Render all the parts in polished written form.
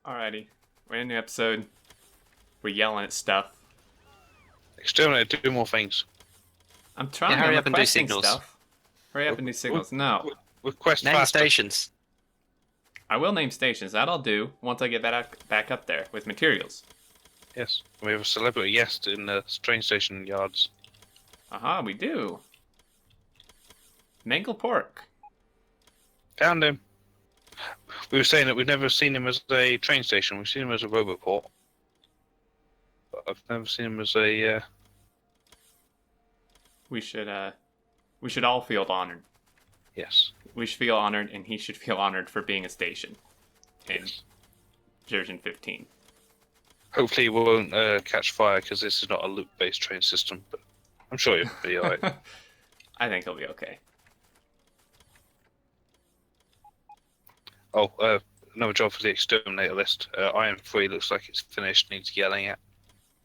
Alrighty. We're in a new episode. We're yelling at stuff. Exterminate, do more things. I'm trying. Yeah, hurry I'm up and do requesting signals. stuff. Hurry up and do signals. No. Request Name faster. stations. I will name stations. That I'll do once I get back up there with materials. Yes. We have a celebrity guest in the train station yards. Aha, we do. MangledPork. Found him. We were saying that we've never seen him as a train station. We've seen him as a roboport. But I've never seen him as a... We should all feel honored. Yes. We should feel honored, and he should feel honored for being a station in version 15. Hopefully he won't catch fire, because this is not a loop-based train system, but I'm sure he'll be alright. I think he'll be okay. Oh, another job for the exterminator list. Iron 3 looks like it's finished, needs yelling at.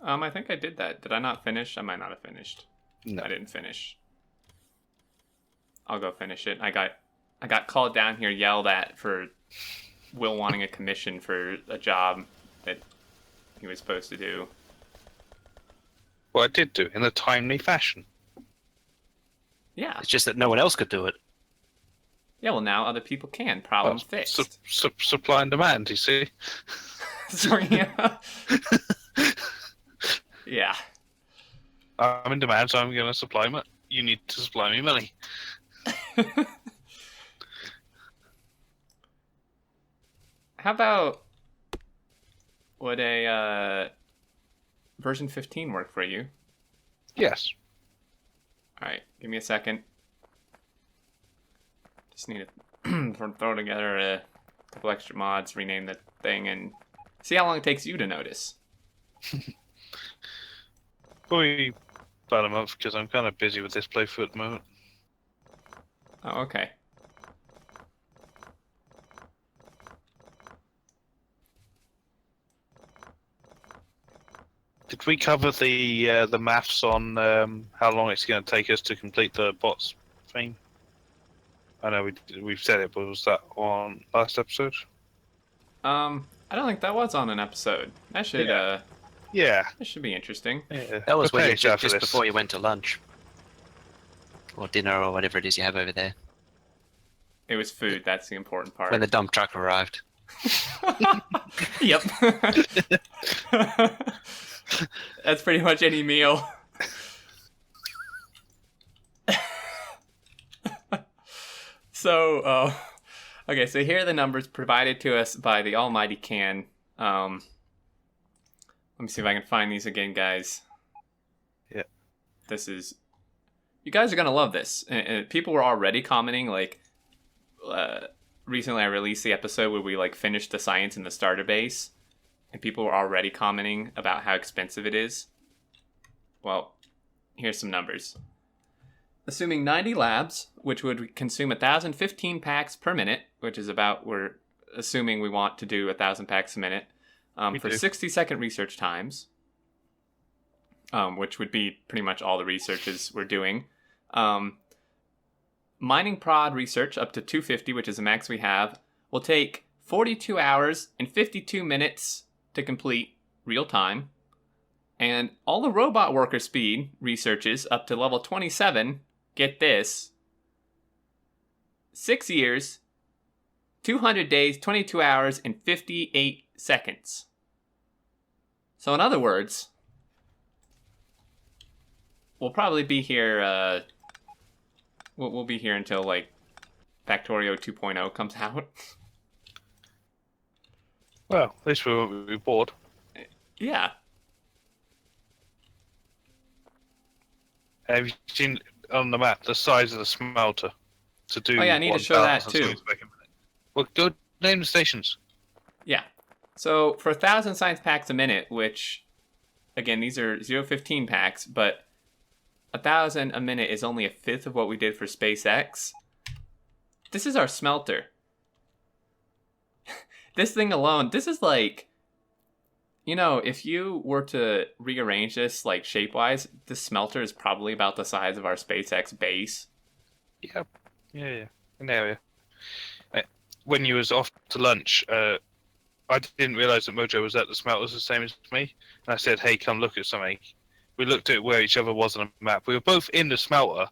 I think I did that. Did I not finish? I might not have finished. No. I didn't finish. I'll go finish it. I got called down here, yelled at for Will wanting a commission for a job that he was supposed to do. Well, I did do, in a timely fashion. Yeah. It's just that no one else could do it. Yeah, well, now other people can. Problem fixed. Supply and demand, you see? So, yeah. Yeah. I'm in demand, so I'm going to supply money. You need to supply me money. How about would a version 15 work for you? Yes. All right, give me a second. Just need to throw together a couple extra mods, rename the thing, and see how long it takes you to notice. Probably about a month, because I'm kind of busy with this playthrough at the moment. Oh, okay. Did we cover the maths on how long it's going to take us to complete the bots thing? I know we've said it, but was that on last episode? I don't think that was on an episode. That should Yeah. that should be interesting. Yeah. That was when Prepare you, yourself for just this. before you went to lunch. Or dinner or whatever it is you have over there. It was food. That's the important part. When the dump truck arrived. Yep. That's pretty much any meal. So, okay, so here are the numbers provided to us by the almighty Can. Let me see if I can find these again, guys. Yeah. This is... You guys are going to love this. People were already commenting, like... recently I released the episode where we, like, finished the science in the starter base. And people were already commenting about how expensive it is. Well, here's some numbers. Assuming 90 labs, which would consume 1,015 packs per minute, which is about, we're assuming we want to do 1,000 packs a minute, for 60-second research times, which would be pretty much all the researches we're doing. Mining prod research up to 250, which is the max we have, will take 42 hours and 52 minutes to complete real time. And all the robot worker speed researches up to level 27, get this, 6 years, 200 days, 22 hours, and 58 seconds. So in other words, we'll probably be here, we'll be here until, like, Factorio 2.0 comes out. Well, at least we won't be bored. Yeah. Have you seen on the map the size of the smelter to do? Oh yeah, I need to show that too. Well, go name the stations. Yeah. So for 1,000 science packs a minute, which, again, these are 0.15 packs, but 1,000 a minute is only a fifth of what we did for SpaceX. This is our smelter. This thing alone, this is like, you know, if you were to rearrange this, like, shape-wise, this smelter is probably about the size of our SpaceX base. Yep. Yeah. In the area. When you was off to lunch, I didn't realise that Mojo was at the smelters the same as me. And I said, hey, come look at something. We looked at where each other was on the map. We were both in the smelter,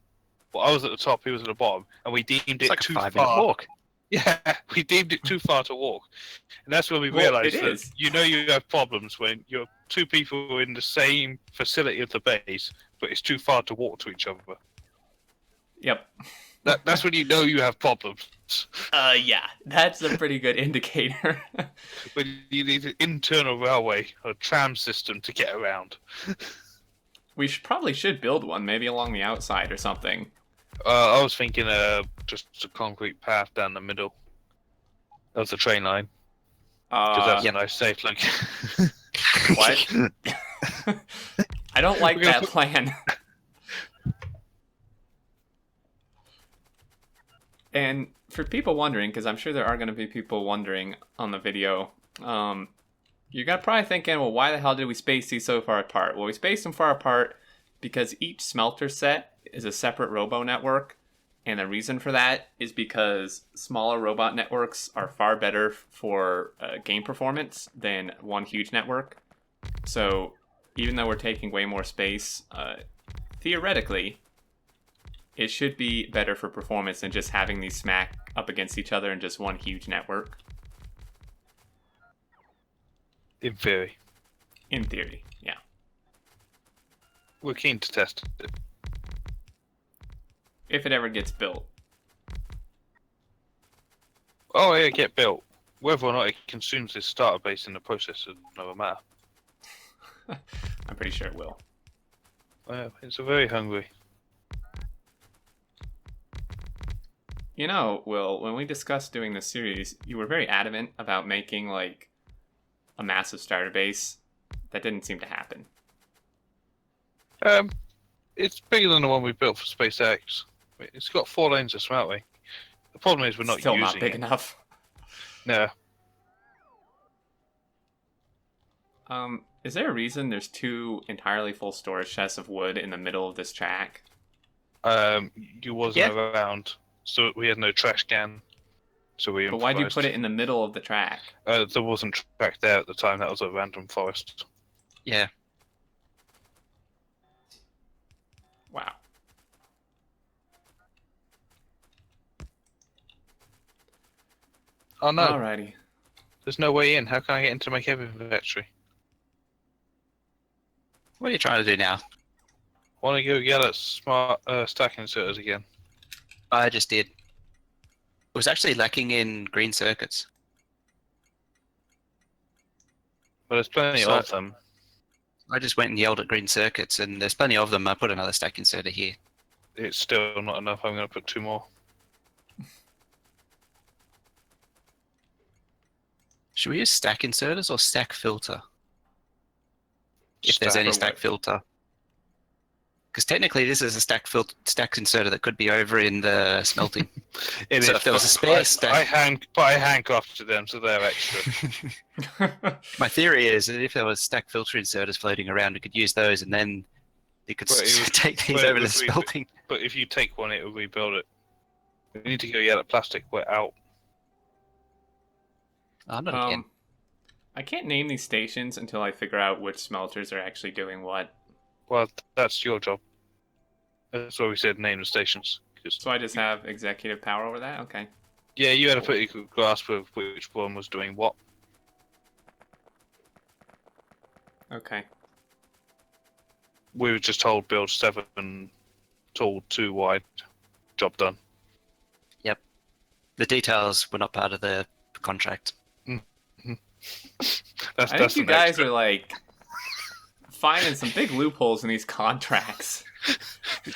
but I was at the top, he was at the bottom, and we deemed It's it like a too 5-minute far. walk. Yeah, we deemed it too far to walk. And that's when we Well, realised it that is. you have problems when you're two people in the same facility of the base, but it's too far to walk to each other. Yep. That's when you have problems. Yeah, that's a pretty good indicator. When you need an internal railway or tram system to get around. We probably should build one, maybe along the outside or something. I was thinking just a concrete path down the middle of the train line. Because that's a nice safe look. What? I don't like that plan. And for people wondering, because I'm sure there are going to be people wondering on the video, you're probably thinking, well, why the hell did we space these so far apart? Well, we spaced them far apart because each smelter set is a separate robo network. And the reason for that is because smaller robot networks are far better for game performance than one huge network. So even though we're taking way more space, theoretically, it should be better for performance than just having these smack up against each other in just one huge network. In theory. In theory, yeah. We're keen to test it. If it ever gets built. Oh, yeah, get built. Whether or not it consumes this starter base in the process is another matter. I'm pretty sure it will. It's a very hungry. You know, Will, when we discussed doing this series, you were very adamant about making, like, a massive starter base. That didn't seem to happen. It's bigger than the one we built for SpaceX. It's got 4 lanes of smelting. The problem is we're not Still using not big it. enough. No. Is there a reason there's 2 entirely full storage chests of wood in the middle of this track? You wasn't around, so we had no trash can. So we But why'd you put it in the middle of the track? There wasn't track there at the time. That was a random forest. Yeah. Wow. Oh no! Alrighty. There's no way in. How can I get into my cabin factory? What are you trying to do now? Want to go get at smart stack inserters again? I just did. It was actually lacking in green circuits. But there's plenty of them. I just went and yelled at green circuits, and there's plenty of them. I put another stack inserter here. It's still not enough. I'm going to put 2 more. Should we use stack inserters or stack filter? If there's any stack filter. Because technically this is a stack inserter that could be over in the smelting. It so is, if there was a spare stack... I handcrafted them, so they're extra. My theory is that if there was stack filter inserters floating around, we could use those, and then you could take these over to the smelting. But if you take one, it will rebuild it. We need to go get a plastic. We're out. Oh, not again. I can't name these stations until I figure out which smelters are actually doing what. Well, that's your job. That's why we said name the stations. So I just have executive power over that? Okay. Yeah, you had a pretty good grasp of which one was doing what. Okay. We were just told build 7 tall, 2 wide. Job done. Yep. The details were not part of the contract. I think you guys are like finding some big loopholes in these contracts.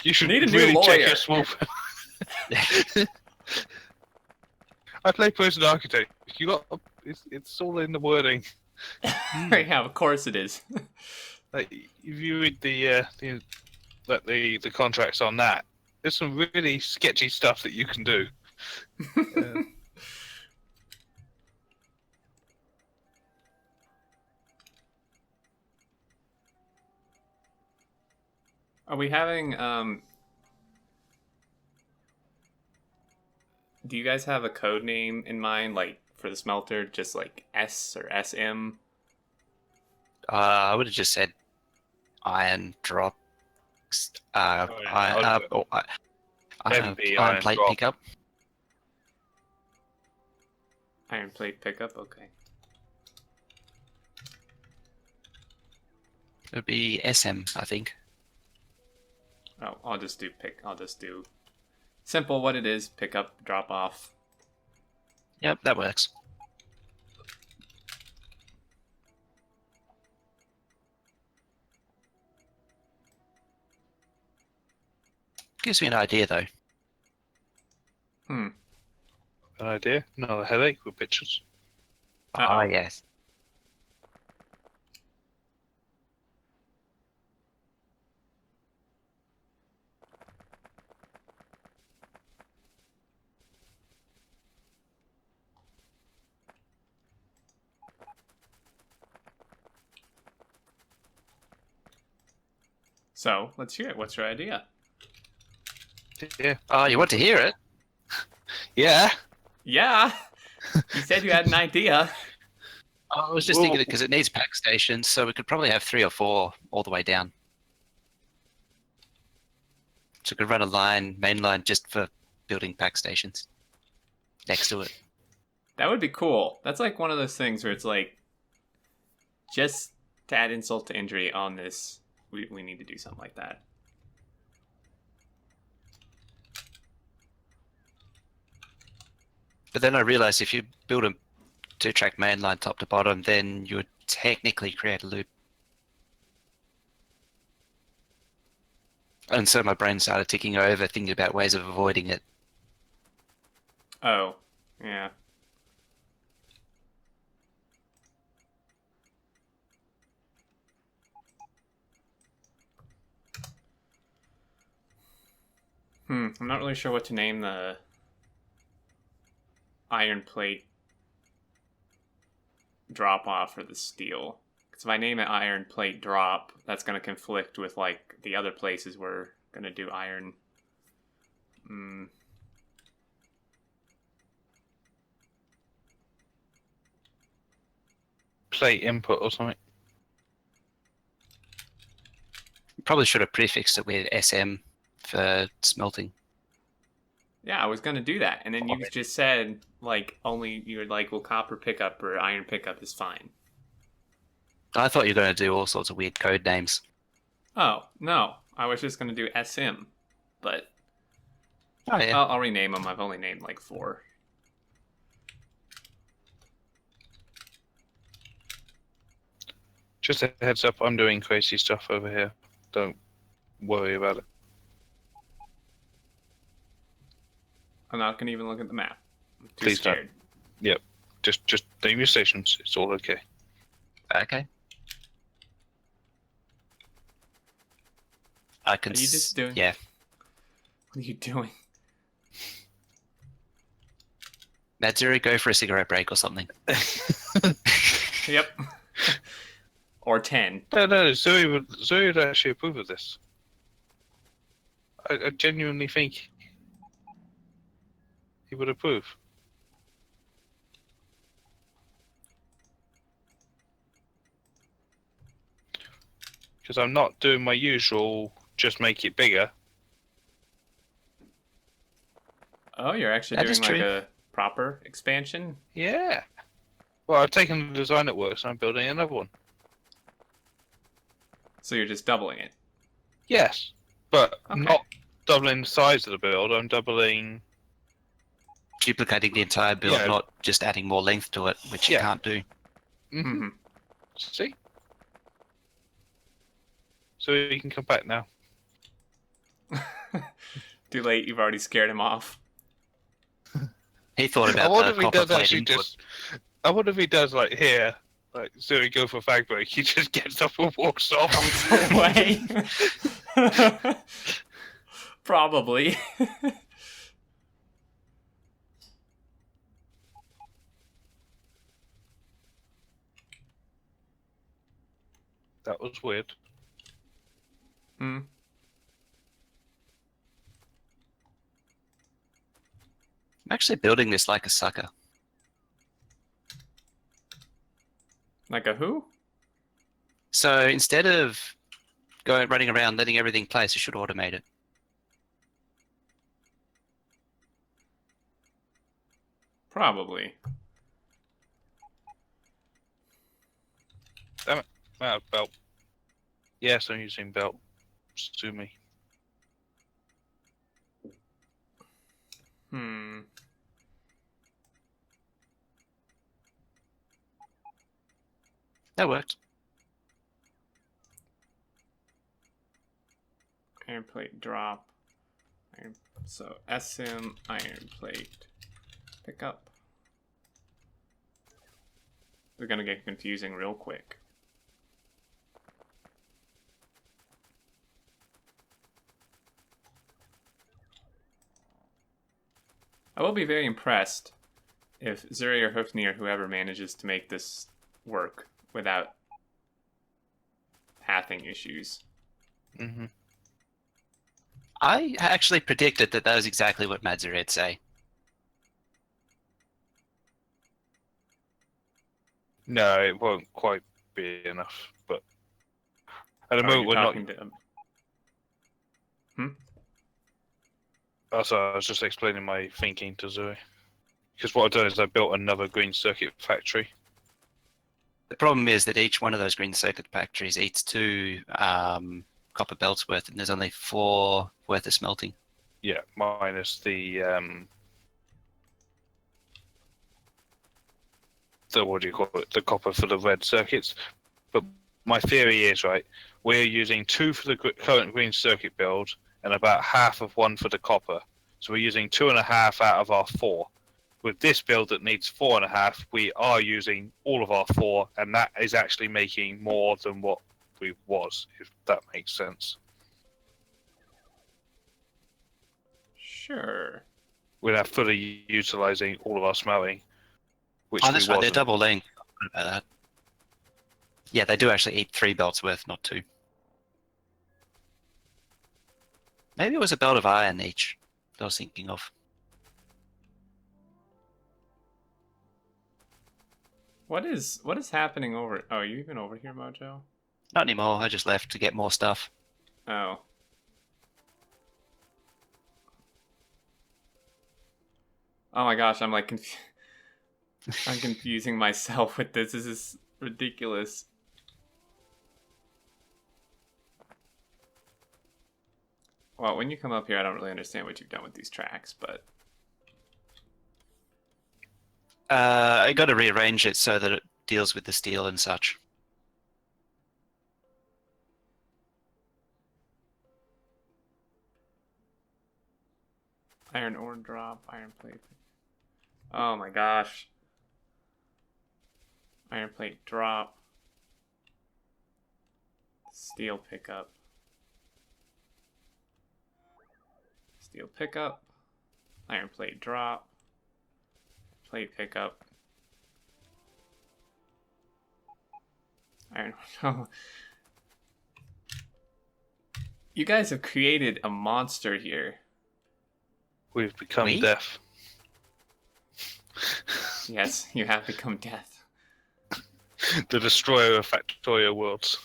You should need a really new lawyer. check your small. I play person architect. You got it's all in the wording. Yeah, of course it is. Like, if you read the contracts on that, there's some really sketchy stuff that you can do. Are we having do you guys have a code name in mind, like for the smelter? Just like S or SM? I would have just said iron drop. MP, Iron iron plate drop. pickup. Iron plate pickup. Okay. It would be SM, I think. Oh, I'll just do simple. What it is: pick up, drop off. Yep, that works. Gives me an idea, though. Hmm. An idea? Another headache with pictures. Ah, Uh-oh. yes. So let's hear it. What's your idea? Yeah. Oh, you want to hear it? Yeah. Yeah. You said you had an idea. I was just thinking it because it needs pack stations, so we could probably have 3 or 4 all the way down. So we could run a main line just for building pack stations next to it. That would be cool. That's like one of those things where it's like, just to add insult to injury on this, we need to do something like that. But then I realized if you build a 2-track main line top to bottom, then you would technically create a loop. And so my brain started ticking over, thinking about ways of avoiding it. Oh, yeah. I'm not really sure what to name the iron plate drop off or the steel. Because if I name it iron plate drop, that's going to conflict with like the other places we're going to do iron. Plate input or something. Probably should have prefixed it with SM for smelting. Yeah, I was going to do that. And then you just said, like, only you were like, well, copper pickup or iron pickup is fine. I thought you were going to do all sorts of weird code names. Oh, no. I was just going to do SM. But Oh, yeah. I'll rename them. I've only named like 4. Just a heads up, I'm doing crazy stuff over here. Don't worry about it. I'm not going to even look at the map. I'm too Please don't. scared. Yep. Just name your stations. It's all okay. Okay. I can. Are you just doing? Yeah. What are you doing? Mad Zero, go for a cigarette break or something. Yep. Or 10. No, Zoe would actually approve of this. I genuinely think he would approve. Because I'm not doing my usual, just make it bigger. Oh, you're actually That doing is like true. a proper expansion? Yeah. Well, I've taken the design that works and I'm building another one. So you're just doubling it? Yes. But Okay. not doubling the size of the build, I'm doubling... Duplicating the entire build, Yeah. not just adding more length to it, which you Yeah. can't do. Mm-hmm. See? So you can come back now. Too late, you've already scared him off. He thought I about wonder the if he copper does plate actually input. just... I wonder if he does like here, like Zoe go for fag break, he just gets up and walks off. Way. Probably. That was weird. Hmm. I'm actually building this like a sucker. Like a who? So instead of running around letting everything place, you should automate it. Probably. Damn it. I'm out of belt. Yes, I'm using belt. Sue me. That worked. Iron plate drop. So SM iron plate pickup. They're gonna get confusing real quick. I will be very impressed if Zuri or Hoofney or whoever manages to make this work without pathing issues. Mm-hmm. I actually predicted that was exactly what Madzuri would say. No, it won't quite be enough, but at the Oh, moment you're we're not. talking to... Oh, sorry, I was just explaining my thinking to Zoe. Because what I've done is I built another green circuit factory. The problem is that each one of those green circuit factories eats 2 copper belts worth, and there's only 4 worth of smelting. Yeah, minus the what do you call it? The copper for the red circuits. But my theory is, right, we're using 2 for the current green circuit build and about half of 1 for the copper. So we're using 2.5 out of our 4. With this build that needs 4.5, we are using all of our 4, and that is actually making more than what we was, if that makes sense. Sure. Without fully utilizing all of our smelting, which Oh, we that's right, they're wasn't. double laying. About that. Yeah, they do actually eat 3 belts worth, not 2. Maybe it was a belt of iron each that I was thinking of. What is happening over... Oh, are you even over here, Mojo? Not anymore, I just left to get more stuff. Oh. Oh my gosh, I'm like I'm confusing myself with this. This is ridiculous. Well, when you come up here, I don't really understand what you've done with these tracks, but... I got to rearrange it so that it deals with the steel and such. Iron ore drop, iron plate. Oh my gosh. Iron plate drop. Steel pickup. Steel pickup. Iron plate drop. Plate pickup. Iron. Oh. You guys have created a monster here. We've become We? deaf. Yes, you have become death. The destroyer of Factorio worlds.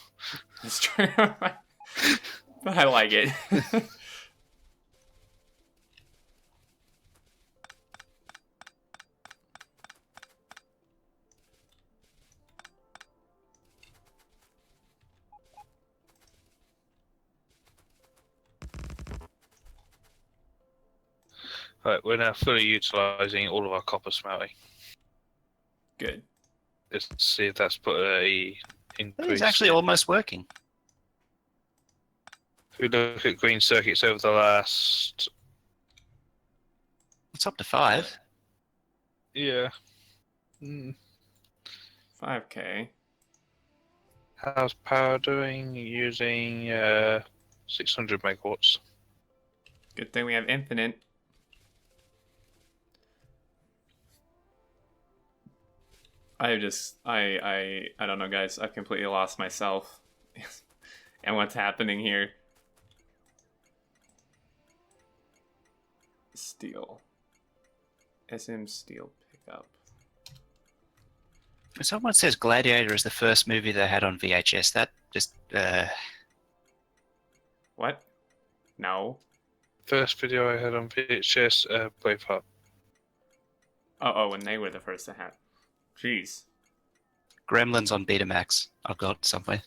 It's true. I like it. Right, we're now fully utilizing all of our copper smelting. Good. Let's see if that's put a increase. It's actually almost working. If we look at green circuits over the last... It's up to 5. Yeah. 5K. How's power doing? Using 600 megawatts. Good thing we have infinite. I don't know, guys. I've completely lost myself and what's happening here. Steel. SM steel pickup. Someone says Gladiator is the first movie they had on VHS. That just What? No. First video I had on VHS, Braveheart. Oh, and they were the first to have. Jeez. Gremlins on Betamax. I've got somewhere.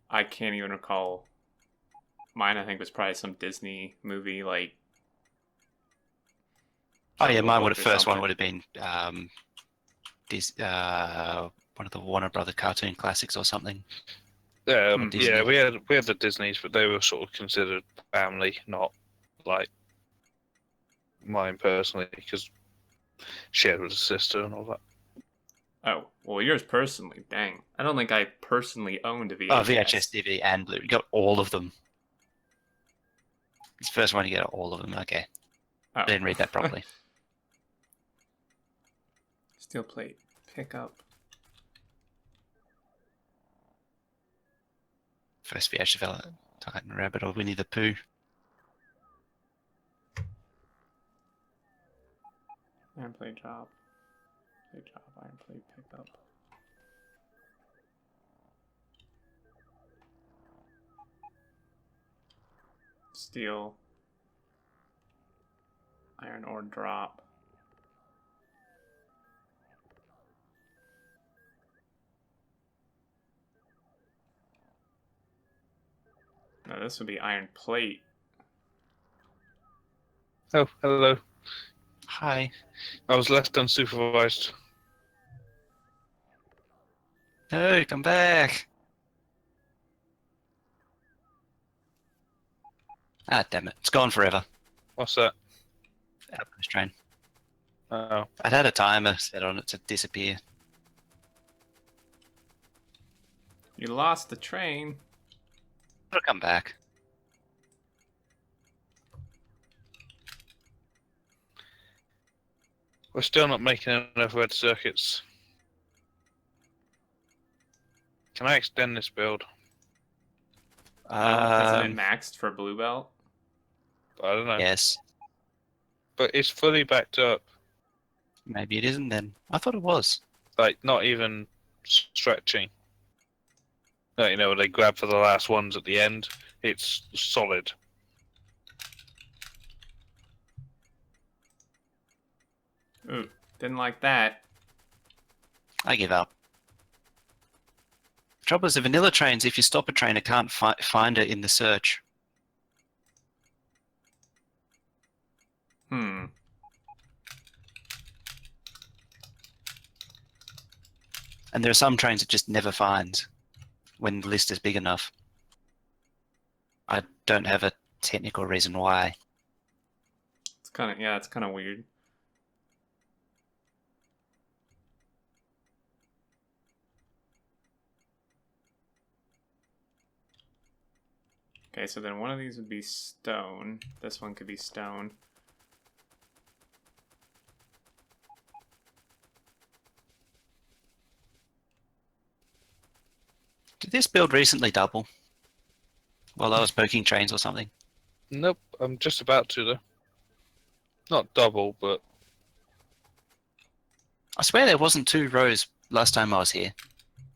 I can't even recall. Mine, I think, was probably some Disney movie, like. Oh yeah, Jungle mine Book would have or first one something. would have been one of the Warner Brother cartoon classics or something. Disney. Yeah, we had the Disneys, but they were sort of considered family, not like mine personally, because shared with a sister and all that. Oh, well, yours personally. Dang. I don't think I personally owned a VHS. Oh, VHS, DVD, and Blu. You got all of them. It's the first one you get all of them. Okay. Oh. I didn't read that properly. Steel plate. Pick up. First VHS development. Titan Rabbit or Winnie the Pooh. Iron plate job. Plate job. Iron plate pick up. Steel. Iron ore drop. No, this would be iron plate. Oh, hello. Hi. I was left unsupervised. No, come back. Ah, damn it. It's gone forever. What's that? Outpost train. Oh, I'd had a timer set on it to disappear. You lost the train. It'll come back. we're still not making enough red circuits. Can I extend this build? Isn't it maxed for blue belt? I don't know. Yes. But it's fully backed up. Maybe it isn't then. I thought it was. Like, not even stretching. No, you know, when they grab for the last ones at the end, it's solid. Ooh, didn't like that. I give up. The trouble is, the vanilla trains, if you stop a train, it can't find it in the search. Hmm. And there are some trains it just never finds when the list is big enough. I don't have a technical reason why. It's kind of, yeah, it's kind of weird. Okay, so then one of these would be stone. This one could be stone. Did this build recently double? While I was poking trains or something? Nope, I'm just about to, though. Not double, but... I swear there wasn't 2 rows last time I was here.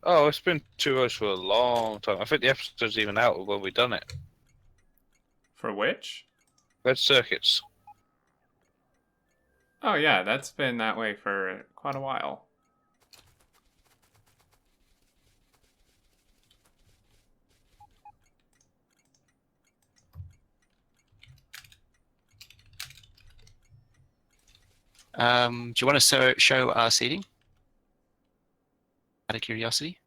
Oh, it's been 2 rows for a long time. I think the episode's even out when we done it. For which? Red circuits. Oh yeah, that's been that way for quite a while. Do you want to show our seating? Out of curiosity.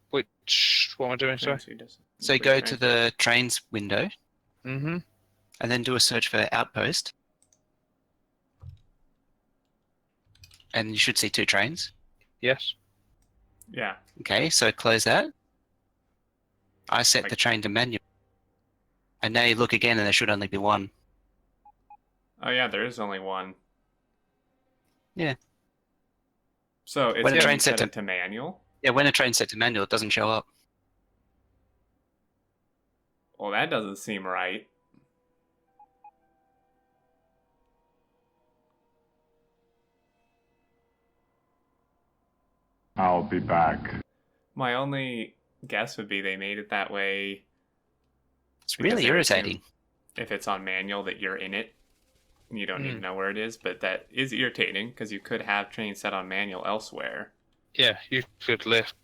Which... What am I doing, sorry? So go to the trains window Mm-hmm. and then do a search for outpost. And you should see 2 trains. Yes. Yeah. Okay, so close that. I set the train to manual. And now you look again and there should only be 1. Oh yeah, there is only 1. Yeah. So it's When a when train you set set it to- to manual? Yeah, when a train's set to manual, it doesn't show up. Well, that doesn't seem right. I'll be back. My only guess would be they made it that way. It's because really they assume irritating. If it's on manual, that you're in it and you don't need to Mm. know where it is. But that is irritating because you could have trains set on manual elsewhere. Yeah, you could left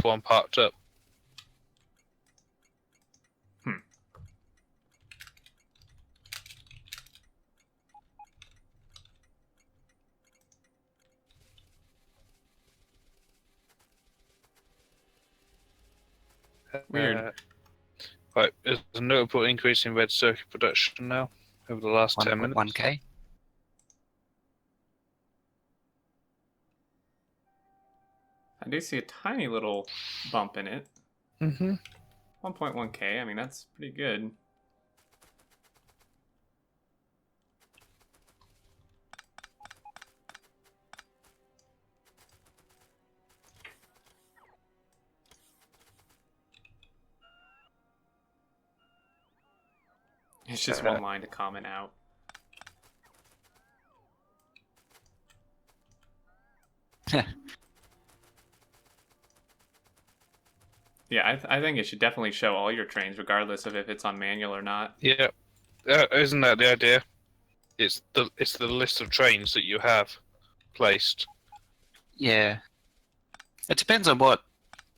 one parked up. Weird. Right, there's a notable increase in red circuit production now over the last 10 minutes. 1.1k. I do see a tiny little bump in it. Mm-hmm. 1.1k. I mean, that's pretty good. It's just one line to comment out. Yeah, I think it should definitely show all your trains, regardless of if it's on manual or not. Yeah, isn't that the idea? It's the list of trains that you have placed. Yeah. It depends on what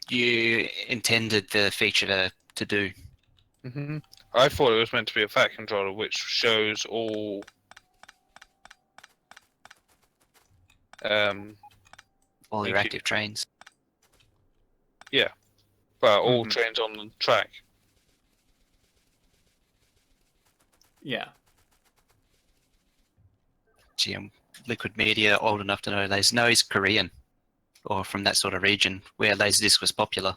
you intended the feature to do. Mm-hmm. I thought it was meant to be a fact controller which shows all All your Thank you. active trains. all Mhm. trains on the track. Yeah. Gee, I'm Liquid Media old enough to know they know he's Korean or from that sort of region where Laserdisc was popular.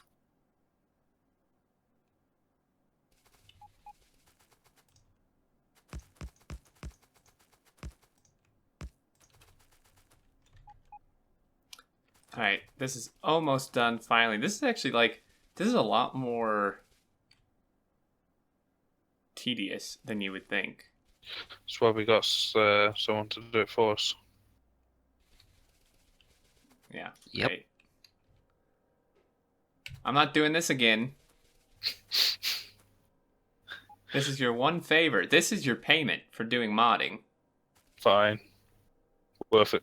All right, this is almost done finally. This is actually this is a lot more tedious than you would think. That's why we got someone to do it for us. Yeah. Yep. Great. I'm not doing this again. This is your one favor. This is your payment for doing modding. Fine. Worth it.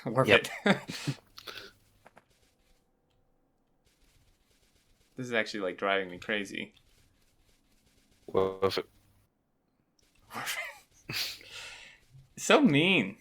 Worth Yep. it. This is actually driving me crazy. Worth it. So mean.